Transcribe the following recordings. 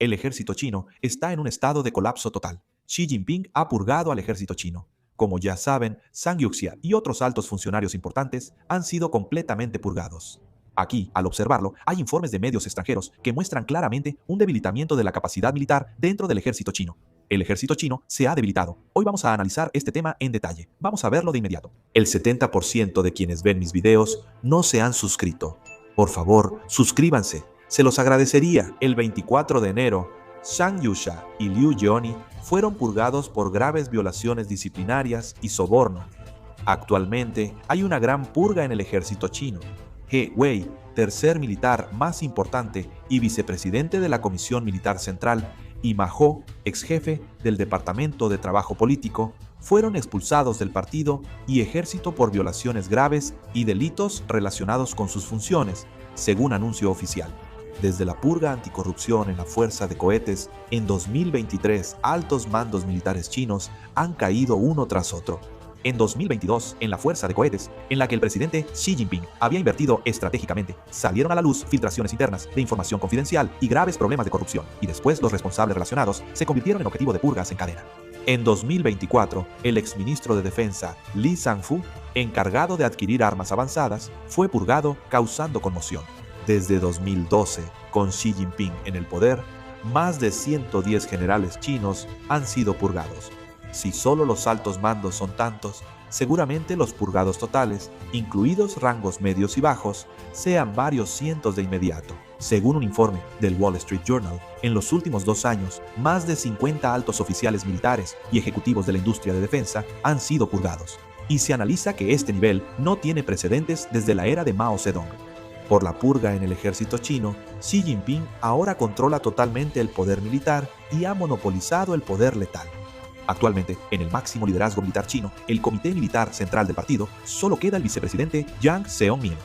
El ejército chino está en un estado de colapso total. Xi Jinping ha purgado al ejército chino. Como ya saben, Zhang Yuxia y otros altos funcionarios importantes han sido completamente purgados. Aquí, al observarlo, hay informes de medios extranjeros que muestran claramente un debilitamiento de la capacidad militar dentro del ejército chino. El ejército chino se ha debilitado. Hoy vamos a analizar este tema en detalle. Vamos a verlo de inmediato. El 70% de quienes ven mis videos no se han suscrito. Por favor, suscríbanse. Se los agradecería. El 24 de enero, Zhang Yuxia y Liu Jioni fueron purgados por graves violaciones disciplinarias y soborno. Actualmente hay una gran purga en el ejército chino. He Wei, tercer militar más importante y vicepresidente de la Comisión Militar Central, y Ma Hou, ex jefe del Departamento de Trabajo Político, fueron expulsados del partido y ejército por violaciones graves y delitos relacionados con sus funciones, según anuncio oficial. Desde la purga anticorrupción en la Fuerza de Cohetes, en 2023 altos mandos militares chinos han caído uno tras otro. En 2022, en la Fuerza de Cohetes, en la que el presidente Xi Jinping había invertido estratégicamente, salieron a la luz filtraciones internas de información confidencial y graves problemas de corrupción, y después los responsables relacionados se convirtieron en objetivo de purgas en cadena. En 2024, el exministro de Defensa Li Zhangfu, encargado de adquirir armas avanzadas, fue purgado causando conmoción. Desde 2012, con Xi Jinping en el poder, más de 110 generales chinos han sido purgados. Si solo los altos mandos son tantos, seguramente los purgados totales, incluidos rangos medios y bajos, sean varios cientos de inmediato. Según un informe del Wall Street Journal, en los últimos 2 años, más de 50 altos oficiales militares y ejecutivos de la industria de defensa han sido purgados. Y se analiza que este nivel no tiene precedentes desde la era de Mao Zedong. Por la purga en el ejército chino, Xi Jinping ahora controla totalmente el poder militar y ha monopolizado el poder letal. Actualmente, en el máximo liderazgo militar chino, el Comité Militar Central del partido, solo queda el vicepresidente Jiang Zeongmin.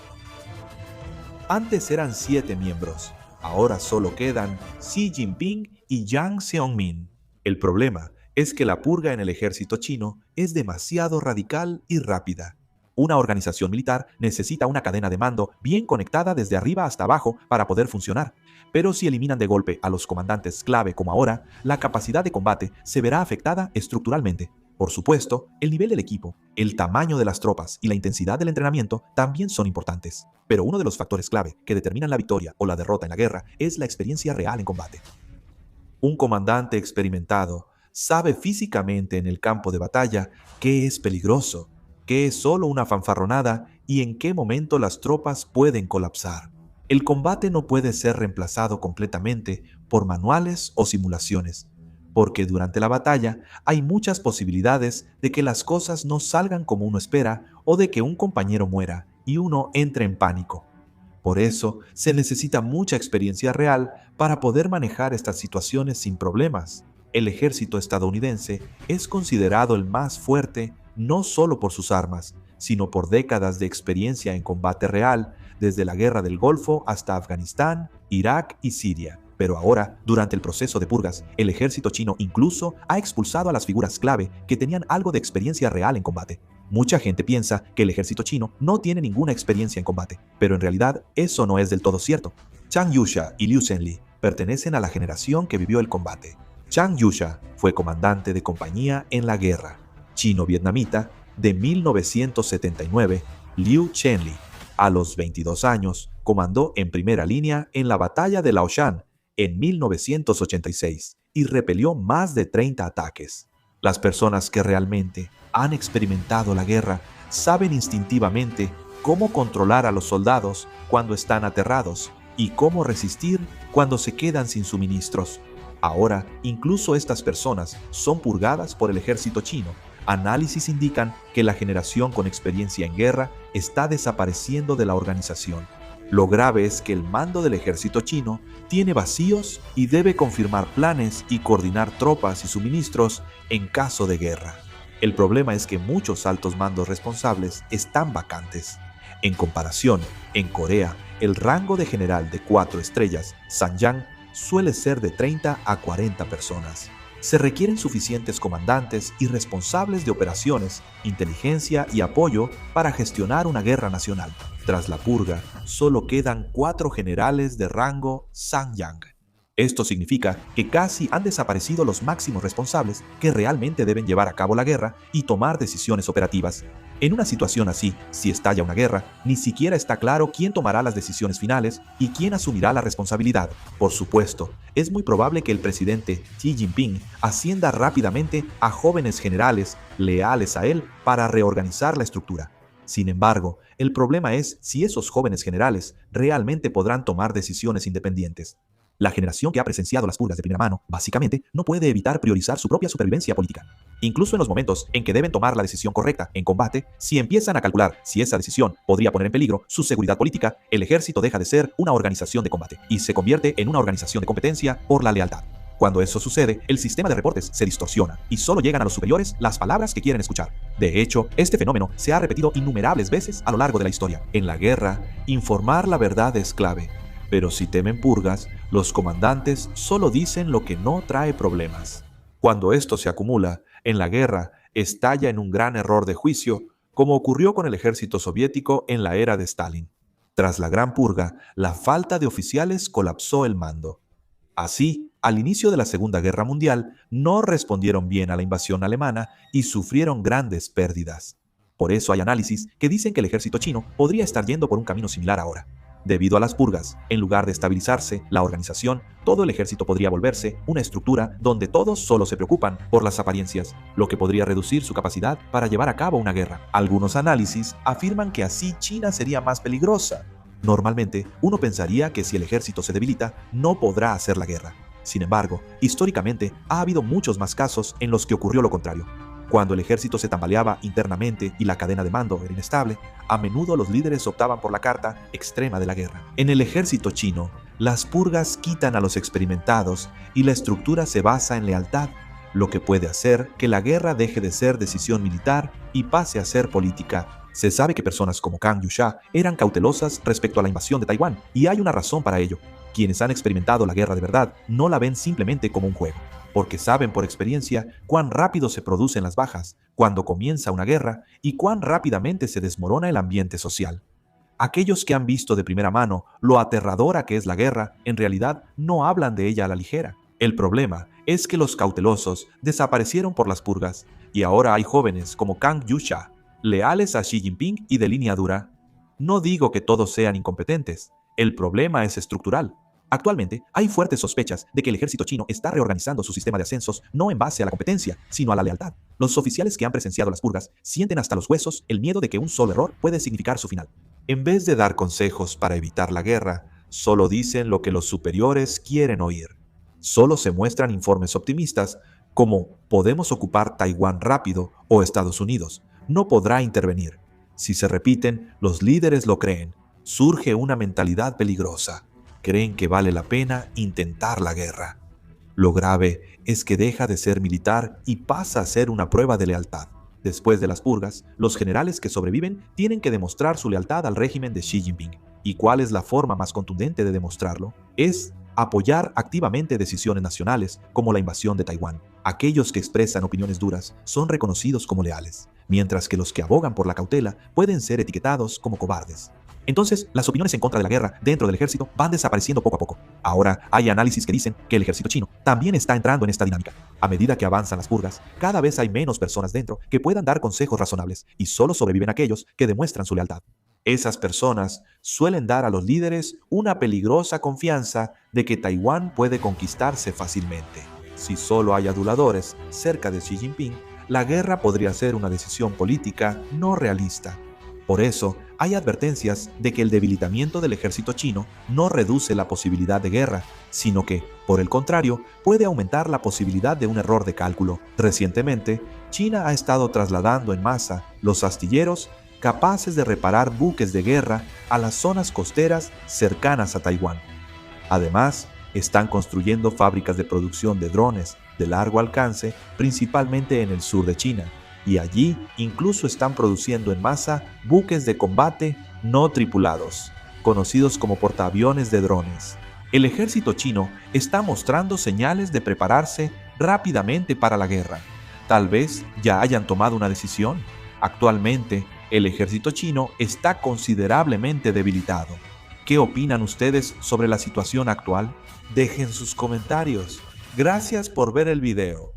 Antes eran 7 miembros, ahora solo quedan Xi Jinping y Jiang Zeongmin. El problema es que la purga en el ejército chino es demasiado radical y rápida. Una organización militar necesita una cadena de mando bien conectada desde arriba hasta abajo para poder funcionar. Pero si eliminan de golpe a los comandantes clave como ahora, la capacidad de combate se verá afectada estructuralmente. Por supuesto, el nivel del equipo, el tamaño de las tropas y la intensidad del entrenamiento también son importantes. Pero uno de los factores clave que determinan la victoria o la derrota en la guerra es la experiencia real en combate. Un comandante experimentado sabe físicamente en el campo de batalla qué es peligroso, qué es solo una fanfarronada y en qué momento las tropas pueden colapsar. El combate no puede ser reemplazado completamente por manuales o simulaciones, porque durante la batalla hay muchas posibilidades de que las cosas no salgan como uno espera o de que un compañero muera y uno entre en pánico. Por eso se necesita mucha experiencia real para poder manejar estas situaciones sin problemas. El ejército estadounidense es considerado el más fuerte no solo por sus armas, sino por décadas de experiencia en combate real, desde la Guerra del Golfo hasta Afganistán, Irak y Siria. Pero ahora, durante el proceso de purgas, el ejército chino incluso ha expulsado a las figuras clave que tenían algo de experiencia real en combate. Mucha gente piensa que el ejército chino no tiene ninguna experiencia en combate, pero en realidad eso no es del todo cierto. Zhang Yuxia y Liu Zhenli pertenecen a la generación que vivió el combate. Zhang Yuxia fue comandante de compañía en la guerra chino-vietnamita de 1979. Liu Zhenli, a los 22 años, comandó en primera línea en la batalla de Laoshan en 1986 y repelió más de 30 ataques. Las personas que realmente han experimentado la guerra saben instintivamente cómo controlar a los soldados cuando están aterrados y cómo resistir cuando se quedan sin suministros. Ahora, incluso estas personas son purgadas por el ejército chino. Análisis indican que la generación con experiencia en guerra está desapareciendo de la organización. Lo grave es que el mando del ejército chino tiene vacíos y debe confirmar planes y coordinar tropas y suministros en caso de guerra. El problema es que muchos altos mandos responsables están vacantes. En comparación, en Corea, el rango de general de 4 estrellas, Sanyang, suele ser de 30 a 40 personas. Se requieren suficientes comandantes y responsables de operaciones, inteligencia y apoyo para gestionar una guerra nacional. Tras la purga, solo quedan 4 generales de rango Sanyang. Esto significa que casi han desaparecido los máximos responsables que realmente deben llevar a cabo la guerra y tomar decisiones operativas. En una situación así, si estalla una guerra, ni siquiera está claro quién tomará las decisiones finales y quién asumirá la responsabilidad. Por supuesto, es muy probable que el presidente Xi Jinping ascienda rápidamente a jóvenes generales leales a él para reorganizar la estructura. Sin embargo, el problema es si esos jóvenes generales realmente podrán tomar decisiones independientes. La generación que ha presenciado las purgas de primera mano, básicamente, no puede evitar priorizar su propia supervivencia política. Incluso en los momentos en que deben tomar la decisión correcta en combate, si empiezan a calcular si esa decisión podría poner en peligro su seguridad política, el ejército deja de ser una organización de combate y se convierte en una organización de competencia por la lealtad. Cuando eso sucede, el sistema de reportes se distorsiona y solo llegan a los superiores las palabras que quieren escuchar. De hecho, este fenómeno se ha repetido innumerables veces a lo largo de la historia. En la guerra, informar la verdad es clave. Pero si temen purgas, los comandantes solo dicen lo que no trae problemas. Cuando esto se acumula, en la guerra estalla en un gran error de juicio, como ocurrió con el ejército soviético en la era de Stalin. Tras la Gran Purga, la falta de oficiales colapsó el mando. Así, al inicio de la Segunda Guerra Mundial, no respondieron bien a la invasión alemana y sufrieron grandes pérdidas. Por eso hay análisis que dicen que el ejército chino podría estar yendo por un camino similar ahora. Debido a las purgas, en lugar de estabilizarse la organización, todo el ejército podría volverse una estructura donde todos solo se preocupan por las apariencias, lo que podría reducir su capacidad para llevar a cabo una guerra. Algunos análisis afirman que así China sería más peligrosa. Normalmente, uno pensaría que si el ejército se debilita, no podrá hacer la guerra. Sin embargo, históricamente ha habido muchos más casos en los que ocurrió lo contrario. Cuando el ejército se tambaleaba internamente y la cadena de mando era inestable, a menudo los líderes optaban por la carta extrema de la guerra. En el ejército chino, las purgas quitan a los experimentados y la estructura se basa en lealtad, lo que puede hacer que la guerra deje de ser decisión militar y pase a ser política. Se sabe que personas como Kang Yuxia eran cautelosas respecto a la invasión de Taiwán, y hay una razón para ello. Quienes han experimentado la guerra de verdad no la ven simplemente como un juego, porque saben por experiencia cuán rápido se producen las bajas cuando comienza una guerra y cuán rápidamente se desmorona el ambiente social. Aquellos que han visto de primera mano lo aterradora que es la guerra, en realidad no hablan de ella a la ligera. El problema es que los cautelosos desaparecieron por las purgas y ahora hay jóvenes como Kang Yuxia, leales a Xi Jinping y de línea dura. No digo que todos sean incompetentes, el problema es estructural. Actualmente, hay fuertes sospechas de que el ejército chino está reorganizando su sistema de ascensos no en base a la competencia, sino a la lealtad. Los oficiales que han presenciado las purgas sienten hasta los huesos el miedo de que un solo error puede significar su final. En vez de dar consejos para evitar la guerra, solo dicen lo que los superiores quieren oír. Solo se muestran informes optimistas como podemos ocupar Taiwán rápido o Estados Unidos no podrá intervenir. Si se repiten, los líderes lo creen. Surge una mentalidad peligrosa. Creen que vale la pena intentar la guerra. Lo grave es que deja de ser militar y pasa a ser una prueba de lealtad. Después de las purgas, los generales que sobreviven tienen que demostrar su lealtad al régimen de Xi Jinping. ¿Y cuál es la forma más contundente de demostrarlo? Es apoyar activamente decisiones nacionales como la invasión de Taiwán. Aquellos que expresan opiniones duras son reconocidos como leales, mientras que los que abogan por la cautela pueden ser etiquetados como cobardes. Entonces, las opiniones en contra de la guerra dentro del ejército van desapareciendo poco a poco. Ahora, hay análisis que dicen que el ejército chino también está entrando en esta dinámica. A medida que avanzan las purgas, cada vez hay menos personas dentro que puedan dar consejos razonables y solo sobreviven aquellos que demuestran su lealtad. Esas personas suelen dar a los líderes una peligrosa confianza de que Taiwán puede conquistarse fácilmente. Si solo hay aduladores cerca de Xi Jinping, la guerra podría ser una decisión política no realista. Por eso, hay advertencias de que el debilitamiento del ejército chino no reduce la posibilidad de guerra, sino que, por el contrario, puede aumentar la posibilidad de un error de cálculo. Recientemente, China ha estado trasladando en masa los astilleros capaces de reparar buques de guerra a las zonas costeras cercanas a Taiwán. Además, están construyendo fábricas de producción de drones de largo alcance, principalmente en el sur de China, y allí incluso están produciendo en masa buques de combate no tripulados, conocidos como portaaviones de drones. El ejército chino está mostrando señales de prepararse rápidamente para la guerra. Tal vez ya hayan tomado una decisión. Actualmente, el ejército chino está considerablemente debilitado. ¿Qué opinan ustedes sobre la situación actual? Dejen sus comentarios. Gracias por ver el video.